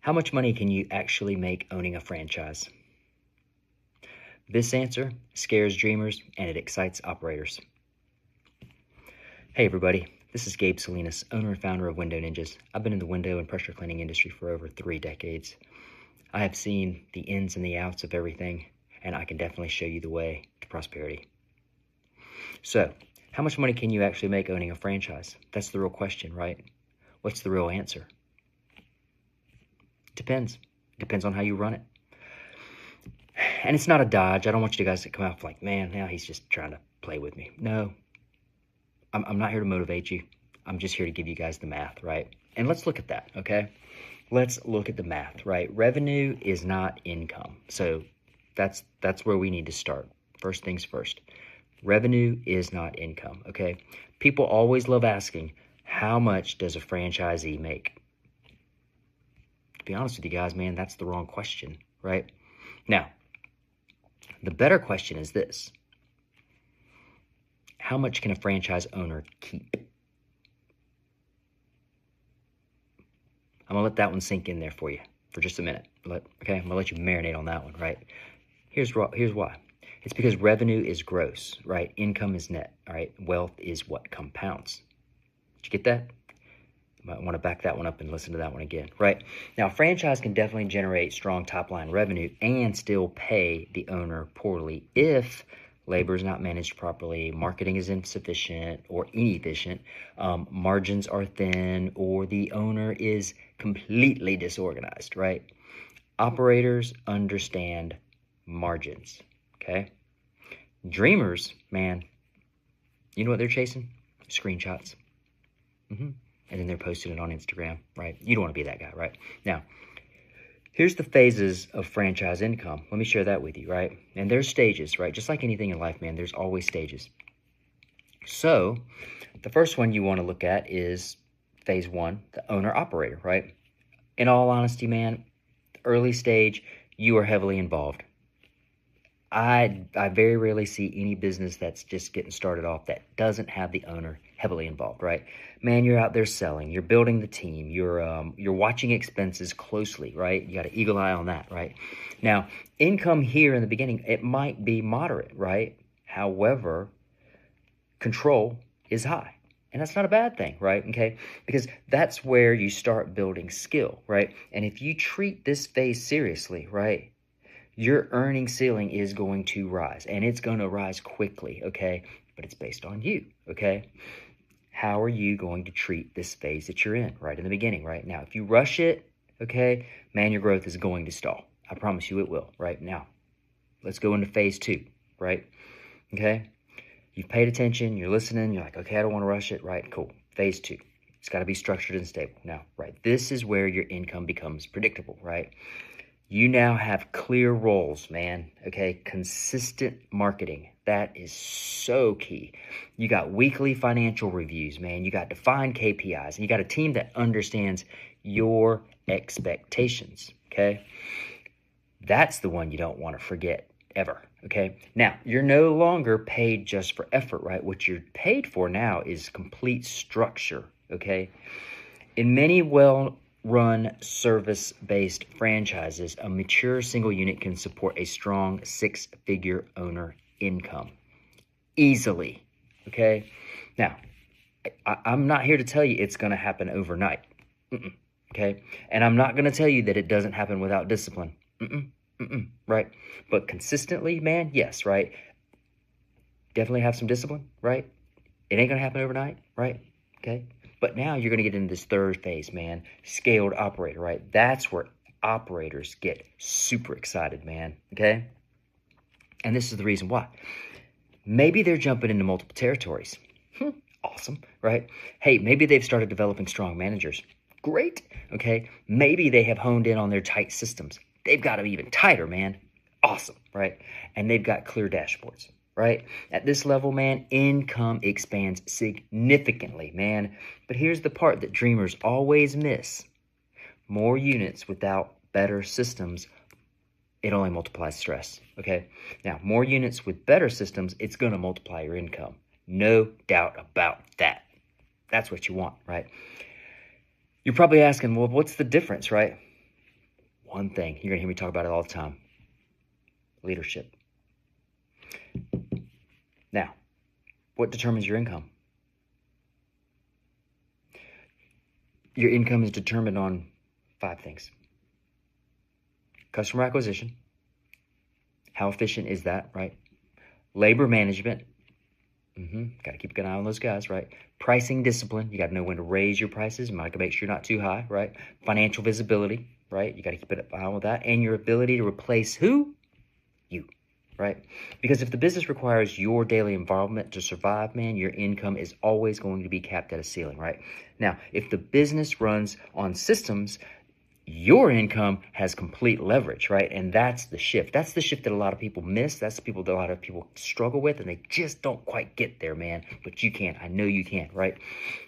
How much money can you actually make owning a franchise? This answer scares dreamers and it excites operators. Hey everybody, this is Gabe Salinas, owner and founder of Window Ninjas. I've been in the window and pressure cleaning industry for over 3 decades. I have seen the ins and the outs of everything, and I can definitely show you the way to prosperity. So, how much money can you actually make owning a franchise? That's the real question, right? What's the real answer? Depends. Depends on how you run it. And it's not a dodge. I don't want you guys to come out like, man, now he's just trying to play with me. No, I'm not here to motivate you. I'm just here to give you guys the math, right? And let's look at that, okay? Let's look at the math, right? Revenue is not income. So that's where we need to start. First things first. Revenue is not income, okay? People always love asking, how much does a franchisee make? To be honest with you guys, man, that's the wrong question, right? Now, the better question is this. How much can a franchise owner keep? I'm going to let that one sink in there for you for just a minute. Okay, I'm going to let you marinate on that one, right? Here's why. It's because revenue is gross, right? Income is net, all right? Wealth is what compounds. Did you get that? You might want to back that one up and listen to that one again, right? Now, a franchise can definitely generate strong top-line revenue and still pay the owner poorly if labor is not managed properly, marketing is insufficient or inefficient, margins are thin, or the owner is completely disorganized, right? Operators understand margins, okay? Dreamers, man, you know what they're chasing? Screenshots. And then they're posting it on Instagram, right? You don't want to be that guy, right? Now, here's the phases of franchise income. Let me share that with you, right? And there's stages, right? Just like anything in life, man, there's always stages. So the first one you want to look at is phase 1, the owner-operator, right? In all honesty, man, early stage, you are heavily involved. I very rarely see any business that's just getting started off that doesn't have the owner heavily involved, right? Man, you're out there selling, you're building the team, you're watching expenses closely, right? You got an eagle eye on that, right? Now, income here in the beginning, it might be moderate, right? However, control is high. And that's not a bad thing, right? Okay, because that's where you start building skill, right? And if you treat this phase seriously, right, your earning ceiling is going to rise, and it's going to rise quickly, okay? But it's based on you, okay? How are you going to treat this phase that you're in right in the beginning, right? Now, if you rush it, okay, man, your growth is going to stall. I promise you it will, right? Now, let's go into phase 2, right? Okay? You've paid attention, you're listening, you're like, okay, I don't want to rush it, right? Cool. Phase 2. It's got to be structured and stable. Now, right, this is where your income becomes predictable, right? You now have clear roles, man, okay? Consistent marketing. That is so key. You got weekly financial reviews, man. You got defined KPIs, and you got a team that understands your expectations, okay? That's the one you don't want to forget ever, okay? Now, you're no longer paid just for effort, right? What you're paid for now is complete structure, okay? In many well-run service-based franchises, a mature single unit can support a strong 6-figure owner income easily, okay? Now, I'm not here to tell you it's going to happen overnight, okay? And I'm not going to tell you that it doesn't happen without discipline, right? But consistently, man, yes, right? Definitely have some discipline, right? It ain't going to happen overnight, right? Okay? But now you're going to get into this third phase, man. Scaled operator, right? That's where operators get super excited, man. Okay? And this is the reason why. Maybe they're jumping into multiple territories. Awesome, right? Hey, maybe they've started developing strong managers. Great. Okay? Maybe they have honed in on their tight systems. They've got them even tighter, man. Awesome, right? And they've got clear dashboards. Right? At this level, man, income expands significantly, man. But here's the part that dreamers always miss. More units without better systems, it only multiplies stress, okay? Now, more units with better systems, it's going to multiply your income. No doubt about that. That's what you want, right? You're probably asking, well, what's the difference, right? one thing. You're going to hear me talk about it all the time. Leadership. Now, what determines your income? Your income is determined on 5 things. Customer acquisition. How efficient is that, right? Labor management. Got to keep an eye on those guys, right? Pricing discipline. You got to know when to raise your prices. You got to make sure you're not too high, right? Financial visibility, right? You got to keep an eye on that. And your ability to replace who? You, right? Because if the business requires your daily involvement to survive, man, your income is always going to be capped at a ceiling, right? Now, if the business runs on systems, your income has complete leverage, right? And that's the shift. That's the shift that a lot of people miss. That's the people that a lot of people struggle with, and they just don't quite get there, man. But you can. I know you can, right?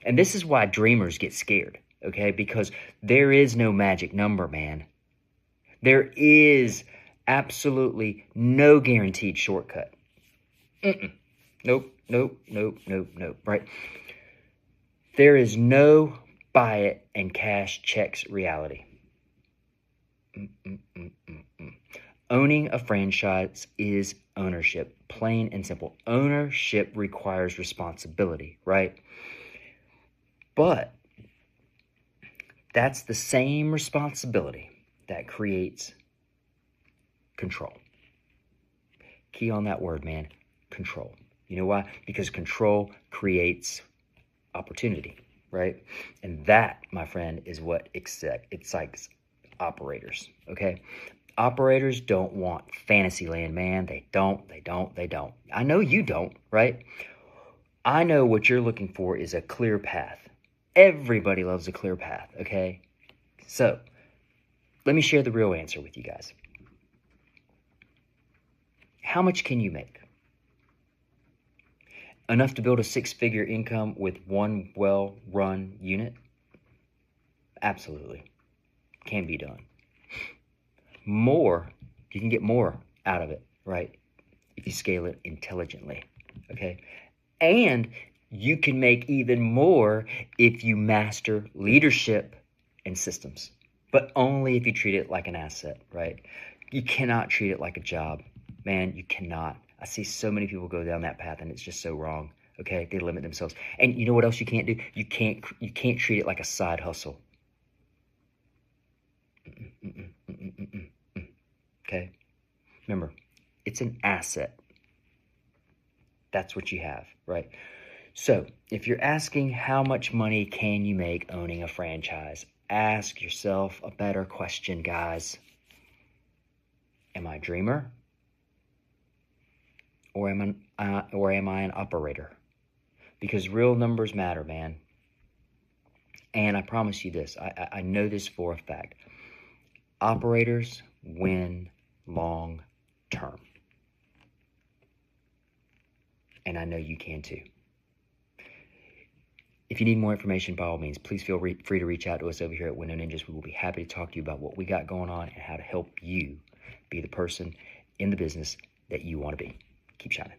And this is why dreamers get scared, okay? Because there is no magic number, man. There is absolutely no guaranteed shortcut. Nope, right? There is no buy it and cash checks reality. Owning a franchise is ownership, plain and simple. Ownership requires responsibility, right? But that's the same responsibility that creates control. Key on that word, man, control. You know why? Because control creates opportunity, right? And that, my friend, is what excites operators, okay? Operators don't want fantasy land, man. They don't. I know you don't, right? I know what you're looking for is a clear path. Everybody loves a clear path, okay? So, let me share the real answer with you guys. How much can you make? Enough to build a 6-figure income with one well-run unit? Absolutely. Can be done. More, you can get more out of it, right? If you scale it intelligently, okay? And you can make even more if you master leadership and systems, but only if you treat it like an asset, right? You cannot treat it like a job. Man, you cannot. I see so many people go down that path, and it's just so wrong, okay? They limit themselves. And you know what else you can't do? You can't treat it like a side hustle. Okay? Remember, it's an asset. That's what you have, right? So, if you're asking how much money can you make owning a franchise, ask yourself a better question, guys. Am I a dreamer? Or am I an operator? Because real numbers matter, man. And I promise you this, I know this for a fact. Operators win long term. And I know you can too. If you need more information, by all means, please feel free to reach out to us over here at Window Ninjas. We will be happy to talk to you about what we got going on and how to help you be the person in the business that you want to be. Keep shining.